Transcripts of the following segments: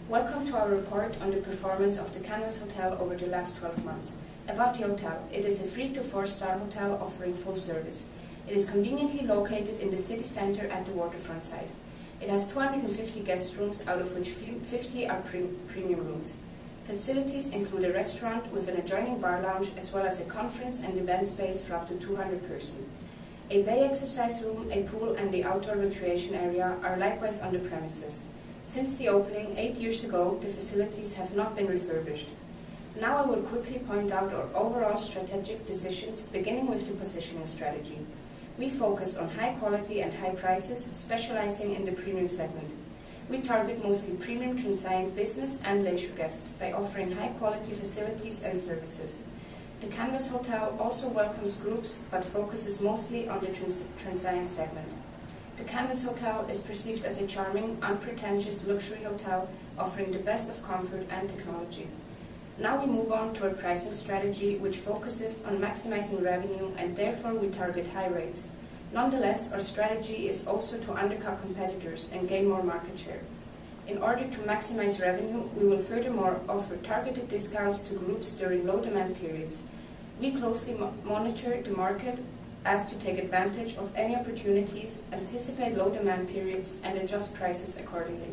Welcome to our report on the performance of the CanvasHotel over the last 12 months. About the hotel, it is a 3 to 4-star hotel offering full service. It is conveniently located in the city center at the waterfront side. It has 250 guest rooms, out of which 50 are premium rooms. Facilities include a restaurant with an adjoining bar lounge, as well as a conference and event space for up to 200 persons. A bay exercise room, a pool and the outdoor recreation area are likewise on the premises. Since the opening 8 years ago, the facilities have not been refurbished. Now I will quickly point out our overall strategic decisions, beginning with the positioning strategy. We focus on high quality and high prices, specializing in the premium segment. We target mostly premium transient business and leisure guests by offering high quality facilities and services. The CanvasHotel also welcomes groups but focuses mostly on the transient segment. The CanvasHotel is perceived as a charming, unpretentious luxury hotel offering the best of comfort and technology. Now we move on to our pricing strategy, which focuses on maximizing revenue, and therefore we target high rates. Nonetheless, our strategy is also to undercut competitors and gain more market share. In order to maximize revenue, we will furthermore offer targeted discounts to groups during low demand periods. We closely monitor the market as to take advantage of any opportunities, anticipate low demand periods, and adjust prices accordingly.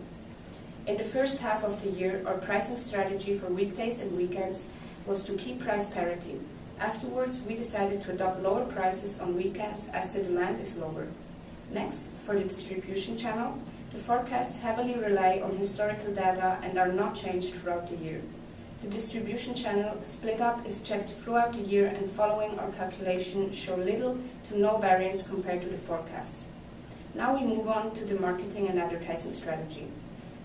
In the first half of the year, our pricing strategy for weekdays and weekends was to keep price parity. Afterwards, we decided to adopt lower prices on weekends as the demand is lower. Next, for the distribution channel, the forecasts heavily rely on historical data and are not changed throughout the year. The distribution channel split up is checked throughout the year, and following our calculation show little to no variance compared to the forecasts. Now we move on to the marketing and advertising strategy.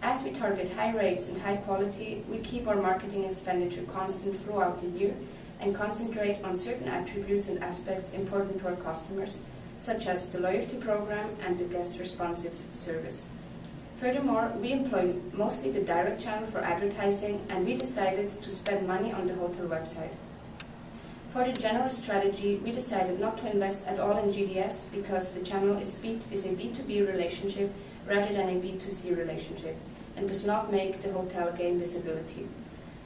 As we target high rates and high quality, we keep our marketing expenditure constant throughout the year and concentrate on certain attributes and aspects important to our customers, such as the loyalty program and the guest responsive service. Furthermore, we employ mostly the direct channel for advertising, and we decided to spend money on the hotel website. For the general strategy, we decided not to invest at all in GDS because the channel is a B2B relationship rather than a B2C relationship and does not make the hotel gain visibility.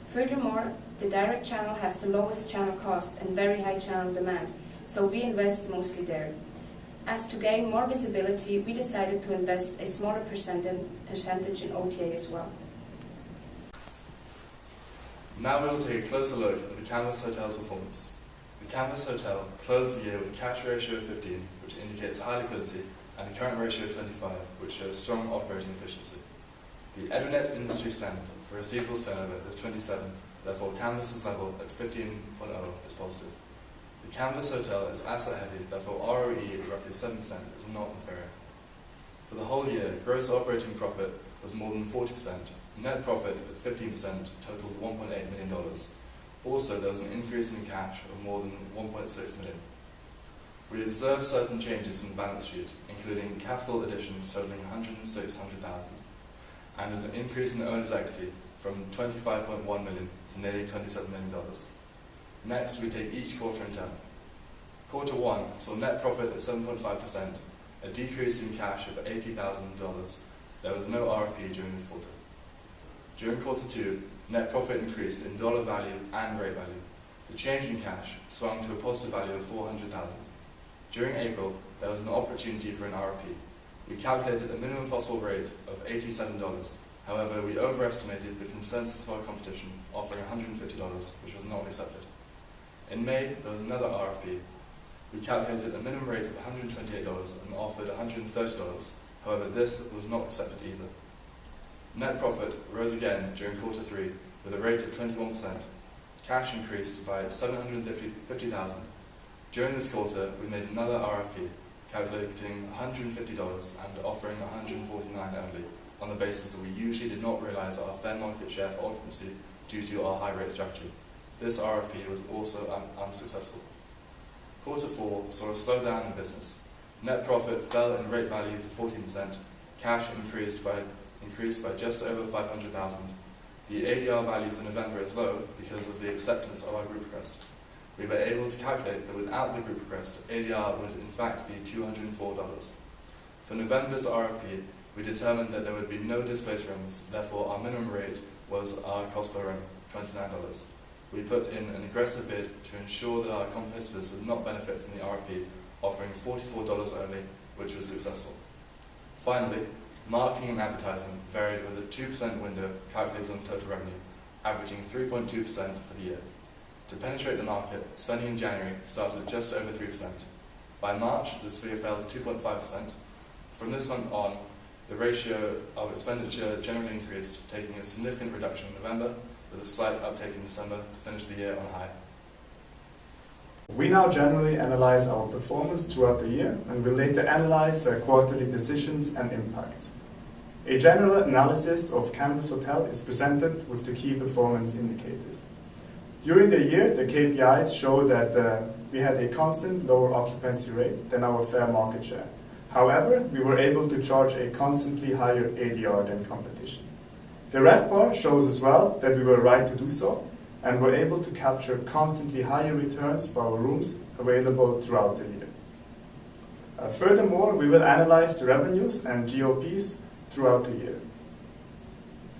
Furthermore, the direct channel has the lowest channel cost and very high channel demand, so we invest mostly there. As to gain more visibility, we decided to invest a smaller percentage in OTA as well. Now we will take a closer look at the CanvasHotel's performance. The CanvasHotel closed the year with a cash ratio of 15, which indicates high liquidity, and a current ratio of 25, which shows strong operating efficiency. The EduNet industry standard for receivables turnover is 27, therefore Canvas's level at 15.0 is positive. The CanvasHotel is asset heavy, therefore ROE at roughly 7% is not inferior. For the whole year, gross operating profit was more than 40%, net profit at 15% totaled $1.8 million. Also, there was an increase in cash of more than $1.6 million. We observed certain changes in the balance sheet, including capital additions totaling $106,000 and an increase in owner's equity from $25.1 million to nearly $27 million. Next, we take each quarter in turn. Quarter 1 saw net profit at 7.5%, a decrease in cash of $80,000. There was no RFP during this quarter. During quarter 2, net profit increased in dollar value and rate value. The change in cash swung to a positive value of $400,000. During April, there was an opportunity for an RFP. We calculated a minimum possible rate of $87. However, we overestimated the consensus of our competition, offering $150, which was not accepted. In May, there was another RFP. We calculated a minimum rate of $128 and offered $130. However, this was not accepted either. Net profit rose again during quarter 3 with a rate of 21%. Cash increased by $750,000. During this quarter, we made another RFP, calculating $150 and offering $149 only, on the basis that we usually did not realize our fair market share for occupancy due to our high rate strategy. This RFP was also unsuccessful. Quarter 4 saw a slowdown in business. Net profit fell in rate value to 14%. Cash increased by just over $500,000. The ADR value for November is low because of the acceptance of our group request. We were able to calculate that without the group request, ADR would in fact be $204. For November's RFP, we determined that there would be no displaced rooms, therefore our minimum rate was our cost per room, $29. We put in an aggressive bid to ensure that our competitors would not benefit from the RFP, offering $44 only, which was successful. Finally, marketing and advertising varied with a 2% window calculated on total revenue, averaging 3.2% for the year. To penetrate the market, spending in January started at just over 3%. By March, this figure fell to 2.5%. From this month on, the ratio of expenditure generally increased, taking a significant reduction in November, with a slight uptake in December to finish the year on high. We now generally analyze our performance throughout the year and will later analyze our quarterly decisions and impacts. A general analysis of CanvasHotel is presented with the key performance indicators. During the year, the KPIs show that we had a constant lower occupancy rate than our fair market share. However, we were able to charge a constantly higher ADR than competition. The RevPAR shows as well that we were right to do so, and were able to capture constantly higher returns for our rooms available throughout the year. Furthermore, we will analyze the revenues and GOPs throughout the year.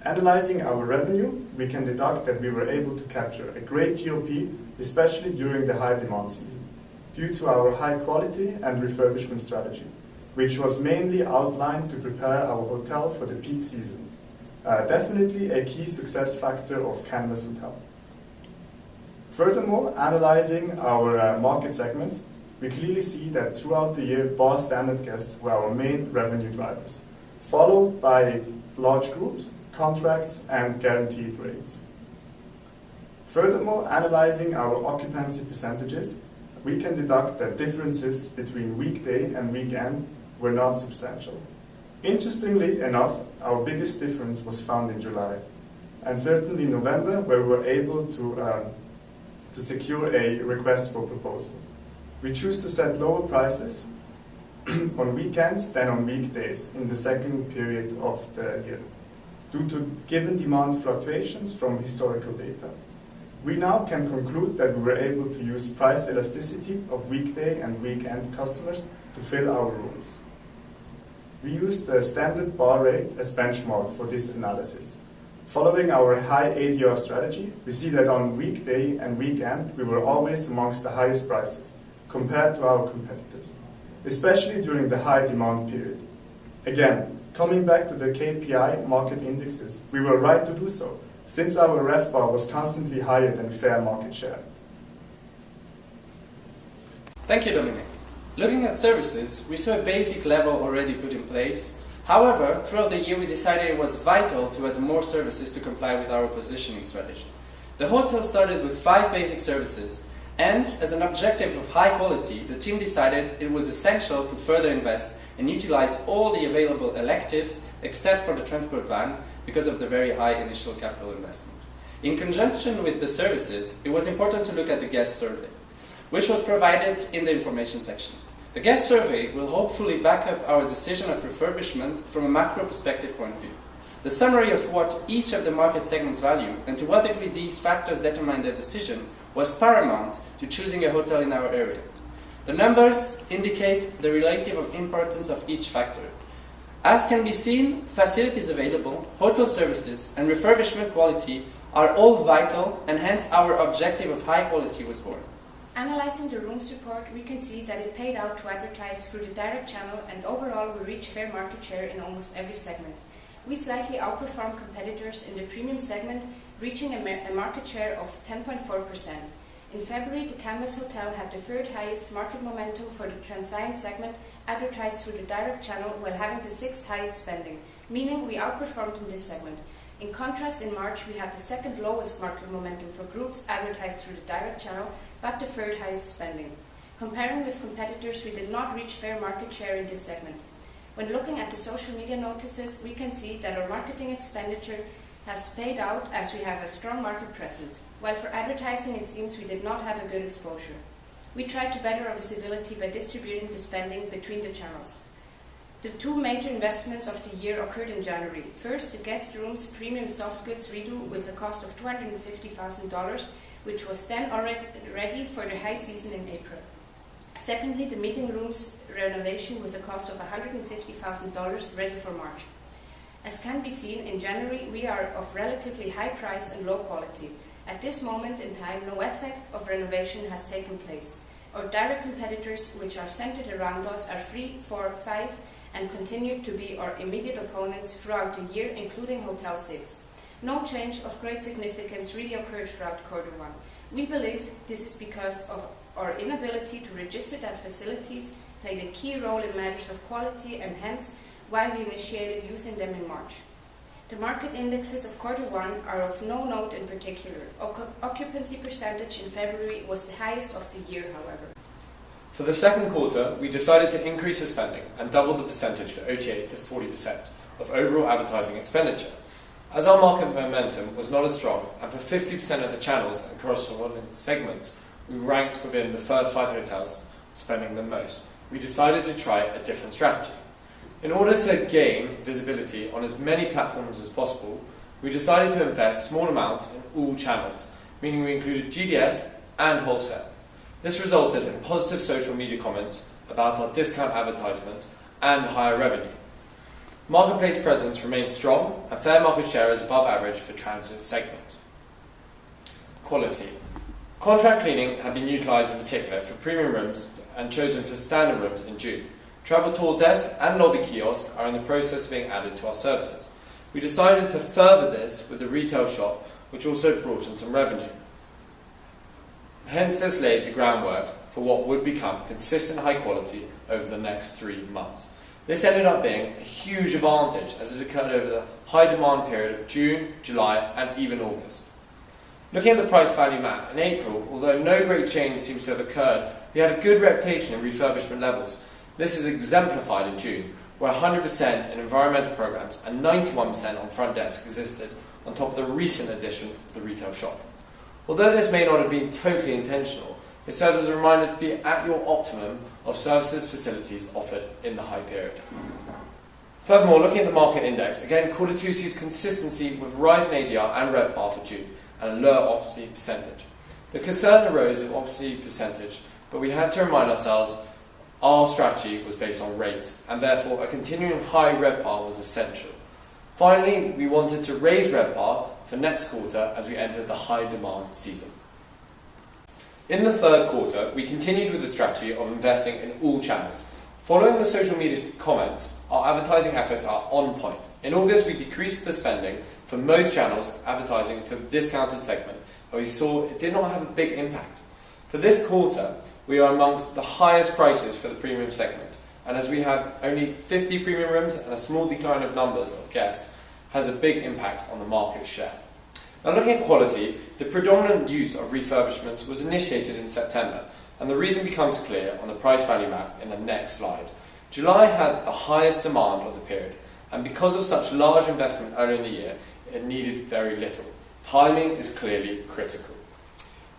Analyzing our revenue, we can deduct that we were able to capture a great GOP, especially during the high demand season, due to our high quality and refurbishment strategy, which was mainly outlined to prepare our hotel for the peak season. Definitely a key success factor of CanvasHotel. Furthermore, analyzing our market segments, we clearly see that throughout the year, bar standard guests were our main revenue drivers, followed by large groups, contracts, and guaranteed rates. Furthermore, analyzing our occupancy percentages, we can deduct that differences between weekday and weekend were not substantial. Interestingly enough, our biggest difference was found in July, and certainly November, where we were able to secure a request for proposal. We choose to set lower prices on weekends than on weekdays in the second period of the year, due to given demand fluctuations from historical data. We now can conclude that we were able to use price elasticity of weekday and weekend customers to fill our rooms. We used the standard bar rate as benchmark for this analysis. Following our high ADR strategy, we see that on weekday and weekend we were always amongst the highest prices compared to our competitors, especially during the high demand period. Again, coming back to the KPI market indexes, we were right to do so, since our RevPAR was constantly higher than fair market share. Thank you, Dominic. Looking at services, we saw a basic level already put in place. However, throughout the year we decided it was vital to add more services to comply with our positioning strategy. The hotel started with 5 basic services, and as an objective of high quality, the team decided it was essential to further invest and utilize all the available electives except for the transport van because of the very high initial capital investment. In conjunction with the services, it was important to look at the guest survey, which was provided in the information section. The guest survey will hopefully back up our decision of refurbishment from a macro perspective point of view. The summary of what each of the market segments value and to what degree these factors determine their decision was paramount to choosing a hotel in our area. The numbers indicate the relative importance of each factor. As can be seen, facilities available, hotel services, and refurbishment quality are all vital, and hence our objective of high quality was born. Analyzing the rooms report, we can see that it paid out to advertise through the direct channel, and overall we reached fair market share in almost every segment. We slightly outperformed competitors in the premium segment, reaching a market share of 10.4%. In February, the CanvasHotel had the third highest market momentum for the transient segment, advertised through the direct channel, while having the 6th highest spending, meaning we outperformed in this segment. In contrast, in March, we had the 2nd lowest market momentum for groups, advertised through the direct channel, but the 3rd highest spending. Comparing with competitors, we did not reach fair market share in this segment. When looking at the social media notices, we can see that our marketing expenditure has paid out as we have a strong market presence, while for advertising it seems we did not have a good exposure. We tried to better our visibility by distributing the spending between the channels. The 2 major investments of the year occurred in January. First, the guest rooms premium soft goods redo with a cost of $250,000, which was then already ready for the high season in April. Secondly, the meeting rooms renovation with a cost of $150,000 ready for March. As can be seen, in January we are of relatively high price and low quality. At this moment in time, no effect of renovation has taken place. Our direct competitors, which are centered around us, are 3, 4, 5 and continue to be our immediate opponents throughout the year, including Hotel 6. No change of great significance really occurred throughout Q1. We believe this is because of our inability to register that facilities played a key role in matters of quality, and hence why we initiated using them in March. The market indexes of Q1 are of no note in particular. Occupancy percentage in February was the highest of the year, however. For the second quarter, we decided to increase the spending and double the percentage for OTA to 40% of overall advertising expenditure. As our market momentum was not as strong, and for 50% of the channels and corresponding segments, we ranked within the first 5 hotels spending the most, we decided to try a different strategy. In order to gain visibility on as many platforms as possible, we decided to invest small amounts in all channels, meaning we included GDS and wholesale. This resulted in positive social media comments about our discount advertisement and higher revenue. Marketplace presence remains strong, and fair market share is above average for transit segment. Quality. Contract cleaning had been utilised in particular for premium rooms and chosen for standard rooms in June. Travel tour desk and lobby kiosks are in the process of being added to our services. We decided to further this with the retail shop, which also brought in some revenue. Hence, this laid the groundwork for what would become consistent high quality over the next 3 months. This ended up being a huge advantage as it occurred over the high demand period of June, July and even August. Looking at the price value map, in April, although no great change seems to have occurred, we had a good reputation in refurbishment levels. This is exemplified in June, where 100% in environmental programs and 91% on front desk existed on top of the recent addition of the retail shop. Although this may not have been totally intentional, it serves as a reminder to be at your optimum of services facilities offered in the high period. Furthermore, looking at the market index, again Q2 sees consistency with rise in ADR and RevPAR for June and a lower occupancy percentage. The concern arose with occupancy percentage, but we had to remind ourselves our strategy was based on rates, and therefore a continuing high RevPAR was essential. Finally, we wanted to raise RevPAR for next quarter as we entered the high demand season. In the third quarter, we continued with the strategy of investing in all channels. Following the social media comments, our advertising efforts are on point. In August, we decreased the spending for most channels advertising to the discounted segment, and we saw it did not have a big impact. For this quarter, we are amongst the highest prices for the premium segment, and as we have only 50 premium rooms and a small decline of numbers of guests, has a big impact on the market share. Now, looking at quality, the predominant use of refurbishments was initiated in September, and the reason becomes clear on the price value map in the next slide. July had the highest demand of the period, and because of such large investment earlier in the year, it needed very little. Timing is clearly critical.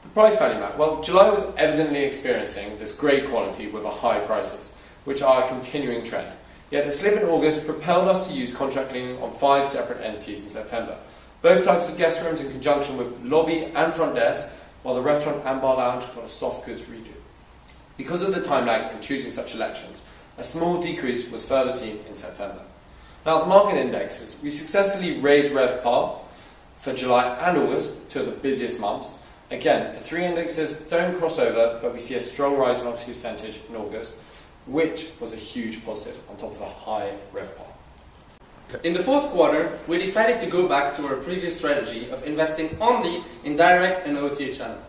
The price value map. Well, July was evidently experiencing this great quality with the high prices, which are a continuing trend. Yet a slip in August propelled us to use contract cleaning on 5 separate entities in September. Both types of guest rooms in conjunction with lobby and front desk, while the restaurant and bar lounge got a soft goods redo. Because of the time lag in choosing such elections, a small decrease was further seen in September. Now, the market indexes. We successfully raised RevPAR for July and August, 2 of the busiest months. Again, the 3 indexes don't cross over, but we see a strong rise in occupancy percentage in August, which was a huge positive on top of a high RevPAR. In the fourth quarter, we decided to go back to our previous strategy of investing only in direct and OTA channel.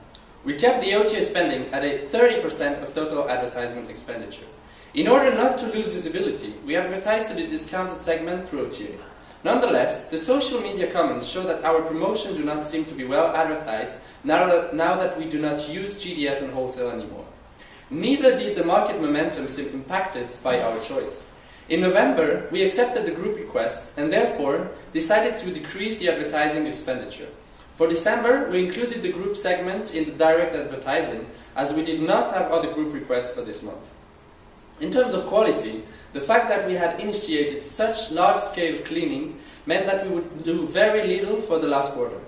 We kept the OTA spending at a 30% of total advertisement expenditure. In order not to lose visibility, we advertised to the discounted segment through OTA. Nonetheless, the social media comments show that our promotion do not seem to be well advertised now that we do not use GDS and wholesale anymore. Neither did the market momentum seem impacted by our choice. In November, we accepted the group request and therefore decided to decrease the advertising expenditure. For December, we included the group segment in the direct advertising as we did not have other group requests for this month. In terms of quality, the fact that we had initiated such large-scale cleaning meant that we would do very little for the last quarter.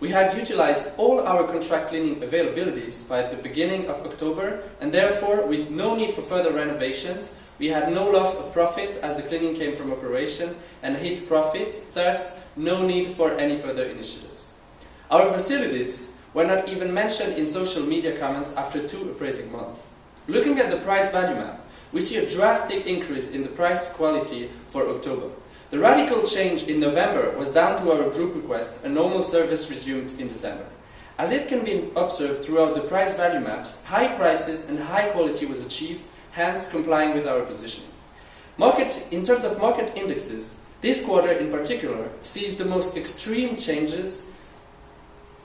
we had utilized all our contract cleaning availabilities by the beginning of October, and therefore, with no need for further renovations, we had no loss of profit as the cleaning came from operation and hit profit, thus no need for any further initiatives. Our facilities were not even mentioned in social media comments after 2 appraising months. Looking at the price value map, we see a drastic increase in the price quality for October. The radical change in November was down to our group request and normal service resumed in December. As it can be observed throughout the price value maps, high prices and high quality was achieved, hence complying with our positioning. In terms of market indexes, this quarter in particular sees the most extreme changes.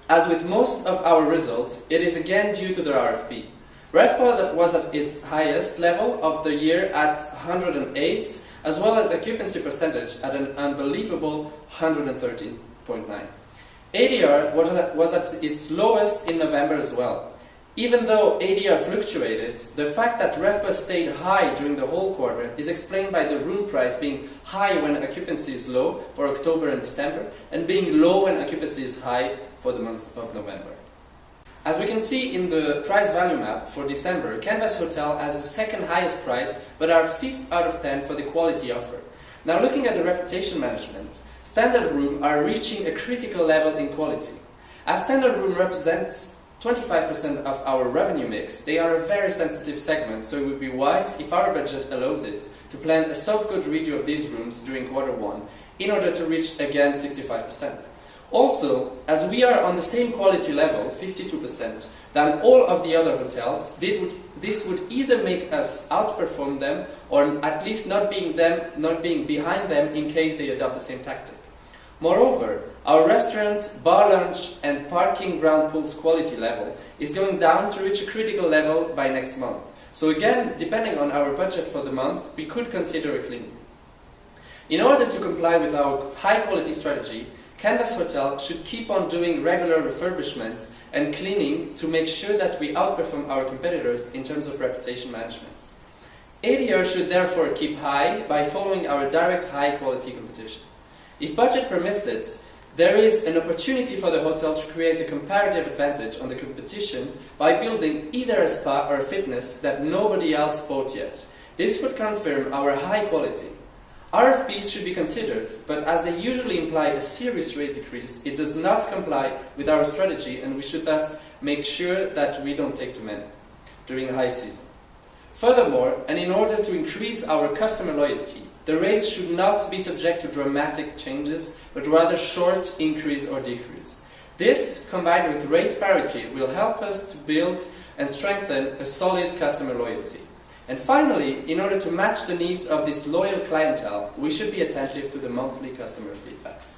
As with most of our results, it is again due to the RFP. RevPAR was at its highest level of the year at 108, as well as occupancy percentage at an unbelievable 113.9. ADR was at its lowest in November as well. Even though ADR fluctuated, the fact that RevPAR stayed high during the whole quarter is explained by the room price being high when occupancy is low for October and December, and being low when occupancy is high for the month of November. As we can see in the price value map for December, CanvasHotel has the second highest price, but our 5th out of 10 for the quality offer. Now looking at the reputation management, standard room are reaching a critical level in quality. As standard room represents 25% of our revenue mix, they are a very sensitive segment, so it would be wise, if our budget allows it, to plan a soft good review of these rooms during Q1 in order to reach again 65%. Also, as we are on the same quality level, 52%, than all of the other hotels, this would either make us outperform them or at least not being behind them in case they adopt the same tactic. Moreover, our restaurant, bar lounge and parking ground pools quality level is going down to reach a critical level by next month. So again, depending on our budget for the month, we could consider a cleaning. In order to comply with our high quality strategy, CanvasHotel should keep on doing regular refurbishment and cleaning to make sure that we outperform our competitors in terms of reputation management. ADR should therefore keep high by following our direct high quality competition. If budget permits it, there is an opportunity for the hotel to create a comparative advantage on the competition by building either a spa or a fitness that nobody else bought yet. This would confirm our high quality. RFPs should be considered, but as they usually imply a serious rate decrease, it does not comply with our strategy, and we should thus make sure that we don't take too many during high season. Furthermore, and in order to increase our customer loyalty, the rates should not be subject to dramatic changes, but rather short increase or decrease. This, combined with rate parity, will help us to build and strengthen a solid customer loyalty. And finally, in order to match the needs of this loyal clientele, we should be attentive to the monthly customer feedbacks.